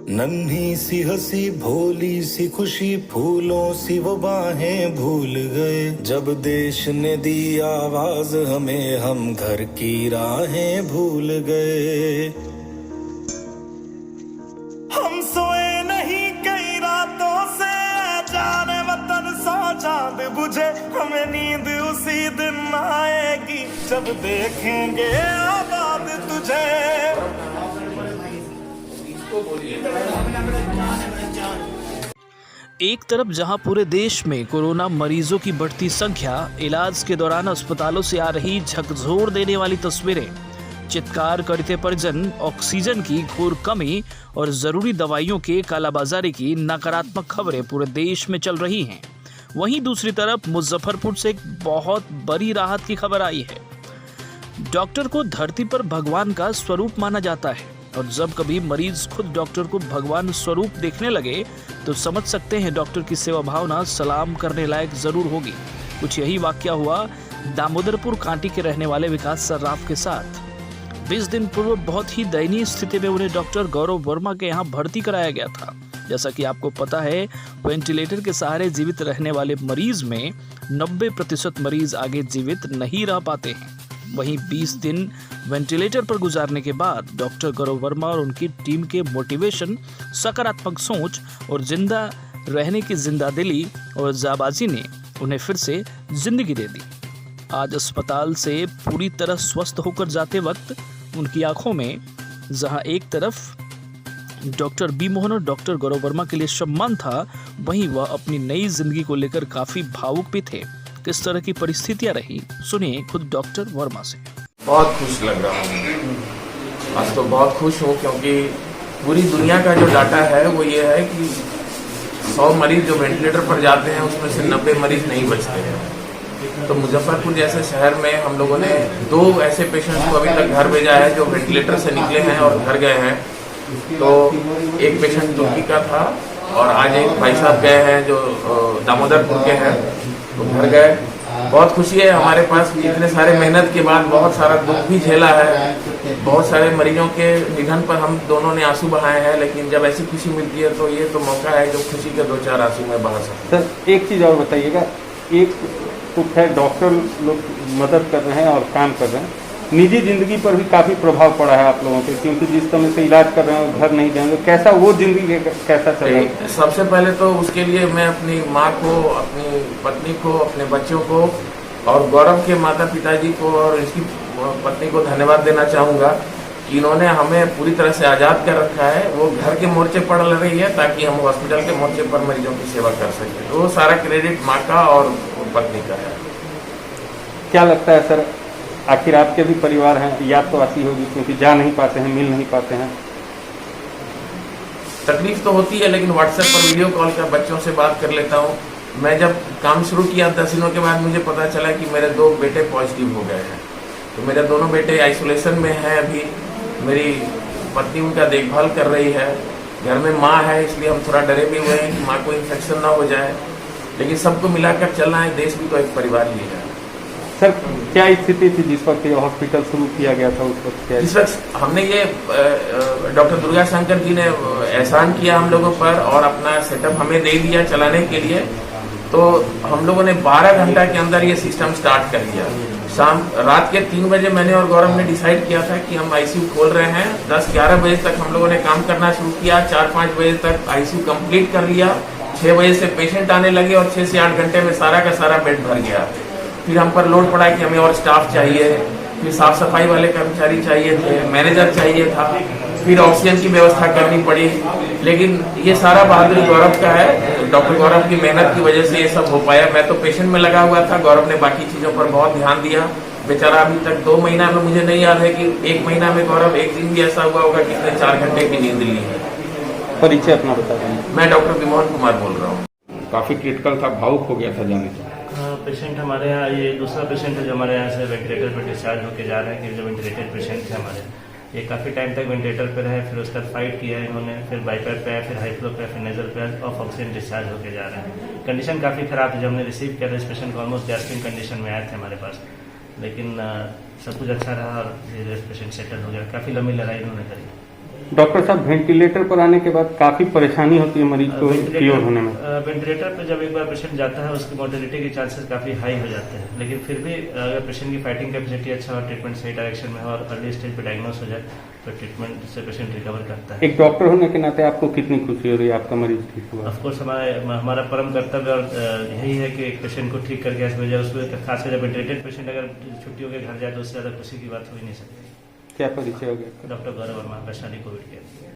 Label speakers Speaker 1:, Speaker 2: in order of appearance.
Speaker 1: नन्ही सी हंसी भोली सी खुशी फूलों सी वो बाहें भूल गए। जब देश ने दी आवाज हमें हम घर की राहें भूल गए। हम सोए नहीं कई रातों से जाने वतन सौ चांद बुझे। हमें नींद उसी दिन आएगी जब देखेंगे आबाद तुझे।
Speaker 2: एक तरफ जहां पूरे देश में कोरोना मरीजों की बढ़ती संख्या, इलाज के दौरान अस्पतालों से आ रही झकझोर देने वाली तस्वीरें, चित्कार करते परिजन, ऑक्सीजन की घोर कमी और जरूरी दवाइयों के कालाबाजारी की नकारात्मक खबरें पूरे देश में चल रही हैं, वहीं दूसरी तरफ मुजफ्फरपुर से एक बहुत बड़ी राहत की खबर आई है। डॉक्टर को धरती पर भगवान का स्वरूप माना जाता है और जब कभी मरीज खुद डॉक्टर को भगवान स्वरूप देखने लगे तो समझ सकते हैं डॉक्टर की सेवा भावना सलाम करने लायक जरूर होगी। कुछ यही वाकया हुआ दामोदरपुर कांटी के रहने वाले विकास सर्राफ के साथ। 20 दिन पूर्व बहुत ही दयनीय स्थिति में उन्हें डॉक्टर गौरव वर्मा के यहाँ भर्ती कराया गया था। जैसा कि आपको पता है, वेंटिलेटर के सहारे जीवित रहने वाले मरीज में 90% मरीज आगे जीवित नहीं रह पाते हैं। वहीं 20 दिन वेंटिलेटर पर गुजारने के बाद डॉक्टर गौरव वर्मा और उनकी टीम के मोटिवेशन, सकारात्मक सोच और जिंदा रहने की जिंदादिली और जाबाजी ने उन्हें फिर से जिंदगी दे दी। आज अस्पताल से पूरी तरह स्वस्थ होकर जाते वक्त उनकी आंखों में जहां एक तरफ डॉक्टर बी मोहन और डॉक्टर गौरव वर्मा के लिए सम्मान था, वहीं वह अपनी नई जिंदगी को लेकर काफी भावुक भी थे। किस तरह की परिस्थितियां रही, सुनिए खुद डॉक्टर वर्मा से।
Speaker 3: बहुत खुश लग रहा हूँ, आज तो बहुत खुश हूँ क्योंकि पूरी दुनिया का जो डाटा है वो ये है कि 100 मरीज जो वेंटिलेटर पर जाते हैं उसमें से 90 मरीज नहीं बचते हैं। तो मुजफ्फरपुर जैसे शहर में हम लोगों ने 2 ऐसे पेशेंट्स को अभी तक घर भेजा है जो वेंटिलेटर से निकले हैं और घर गए हैं। तो एक पेशेंट तुर्की का था और आज एक भाई साहब गए हैं जो दामोदरपुर के हैं, तो घर गए। बहुत खुशी है हमारे पास, इतने सारे मेहनत के बाद बहुत सारा दुख भी झेला है। बहुत सारे मरीजों के निधन पर हम दोनों ने आंसू बहाए हैं, लेकिन जब ऐसी खुशी मिलती है तो ये तो मौका है जो खुशी के 2-4 आंसू में बहा सकते हैं।
Speaker 4: सर एक चीज़ और बताइएगा, एक तो है डॉक्टर लोग मदद कर रहे हैं और काम कर रहे हैं, निजी जिंदगी पर भी काफ़ी प्रभाव पड़ा है आप लोगों के, क्योंकि जिस समय से इलाज कर रहे हैं घर नहीं जाएंगे, कैसा वो जिंदगी कैसा चल रहा है?
Speaker 3: सबसे पहले तो उसके लिए मैं अपनी माँ को, अपनी पत्नी को, अपने बच्चों को और गौरव के माता पिताजी को और इसकी पत्नी को धन्यवाद देना चाहूँगा कि इन्होंने हमें पूरी तरह से आज़ाद कर रखा है। वो घर के मोर्चे पर लड़ रही है ताकि हम हॉस्पिटल के मोर्चे पर मरीजों की सेवा कर सकें। तो वो सारा क्रेडिट माँ का और पत्नी का है।
Speaker 4: क्या लगता है सर, आखिर आपके भी परिवार हैं, याद तो आती होगी क्योंकि जा नहीं पाते हैं, मिल नहीं पाते हैं?
Speaker 3: तकलीफ तो होती है, लेकिन व्हाट्सएप पर वीडियो कॉल कर बच्चों से बात कर लेता हूँ। मैं जब काम शुरू किया 10 दिनों के बाद मुझे पता चला कि मेरे 2 बेटे पॉजिटिव हो गए हैं। तो मेरे दोनों बेटे आइसोलेशन में हैं अभी। मेरी पत्नी उनका देखभाल कर रही है, घर में माँ है, इसलिए हम थोड़ा डरे भी हुए हैं कि माँ को इन्फेक्शन ना हो जाए, लेकिन सबको मिलाकर चलना है। देश भी तो एक परिवार ही है।
Speaker 4: सर क्या स्थिति थी जिस वक्त ये हॉस्पिटल शुरू किया गया था? उस वक्त क्या
Speaker 3: इस वक्त हमने ये डॉक्टर दुर्गा शंकर जी ने एहसान किया हम लोगों पर और अपना सेटअप हमें दे दिया चलाने के लिए। तो हम लोगों ने 12 घंटा के अंदर ये सिस्टम स्टार्ट कर दिया। रात के 3 बजे मैंने और गौरव ने डिसाइड किया था कि हम आईसीयू खोल रहे हैं। 10-11 बजे तक हम लोगों ने काम करना शुरू किया। 4-5 बजे तक आईसीयू कंप्लीट कर लिया। 6 बजे से पेशेंट आने लगे और 6 से 8 घंटे में सारा का सारा बेड भर गया। फिर हम पर लोड पड़ा कि हमें और स्टाफ चाहिए, फिर साफ सफाई वाले कर्मचारी चाहिए थे, मैनेजर चाहिए था, फिर ऑक्सीजन की व्यवस्था करनी पड़ी। लेकिन ये सारा बहादुरी गौरव का है, डॉक्टर गौरव की मेहनत की वजह से ये सब हो पाया। मैं तो पेशेंट में लगा हुआ था, गौरव ने बाकी चीज़ों पर बहुत ध्यान दिया। बेचारा अभी तक 2 महीना में, मुझे नहीं याद है कि 1 महीना में गौरव एक दिन भी ऐसा हुआ होगा कि इसने 4 घंटे की नींद ली है।
Speaker 4: परिचय अपना बता दें।
Speaker 3: मैं डॉक्टर विमोहन कुमार बोल रहा हूँ।
Speaker 4: काफ़ी क्रिटिकल था, भावुक हो गया था जाने से।
Speaker 5: पेशेंट हमारे यहाँ, ये दूसरा पेशेंट है जो हमारे यहाँ से वेंटिलेटर पर डिस्चार्ज होकर जा रहे हैं। कि जो वेंटिलेटेड पेशेंट थे हमारे, ये काफ़ी टाइम तक वेंटिलेटर पर रहे, फिर उसका फाइट किया इन्होंने, फिर बाईपास पे आया, फिर हाई फ्लो पे, फिर नेजल पे ऑफ ऑक्सीजन डिस्चार्ज होकर जा रहे हैं। कंडीशन काफ़ी ख़राब थी। जब हमने रिसीव किया था इस पेशेंट को, ऑलमोस्ट गैस्ट्रिक कंडीशन में आए थे हमारे पास, लेकिन सब कुछ अच्छा रहा और पेशेंट सेटल हो गया। काफ़ी लंबी लड़ाई इन्होंने करी।
Speaker 4: डॉक्टर साहब, वेंटिलेटर पर आने के बाद काफी परेशानी होती है मरीज को क्योर होने में।
Speaker 5: वेंटिलेटर पे जब एक बार पेशेंट जाता है उसकी मोर्टेलिटी के चांसेस काफी हाई हो जाते हैं, लेकिन फिर भी अगर पेशेंट की फाइटिंग कैपेसिटी अच्छा और ट्रीटमेंट सही डायरेक्शन में हो और अर्ली स्टेज पे डायग्नोस हो जाए तो ट्रीटमेंट से पेशेंट रिकवर करता है।
Speaker 4: एक डॉक्टर होने के नाते आपको कितनी खुशी हो रही है आपका मरीज ठीक हुआ?
Speaker 5: ऑफकोर्स हमारा परम कर्तव्य और यही है कि एक पेशेंट को ठीक करके भेजा, उसमें खासकर जब वेंटिलेटेड पेशेंट अगर छुट्टी होकर घर जाए तो उससे ज्यादा खुशी की बात हो ही नहीं सकती।
Speaker 4: क्या परिचय हो गया?
Speaker 5: डॉक्टर गौरव वर्मा, वैशाली कोविड केयर।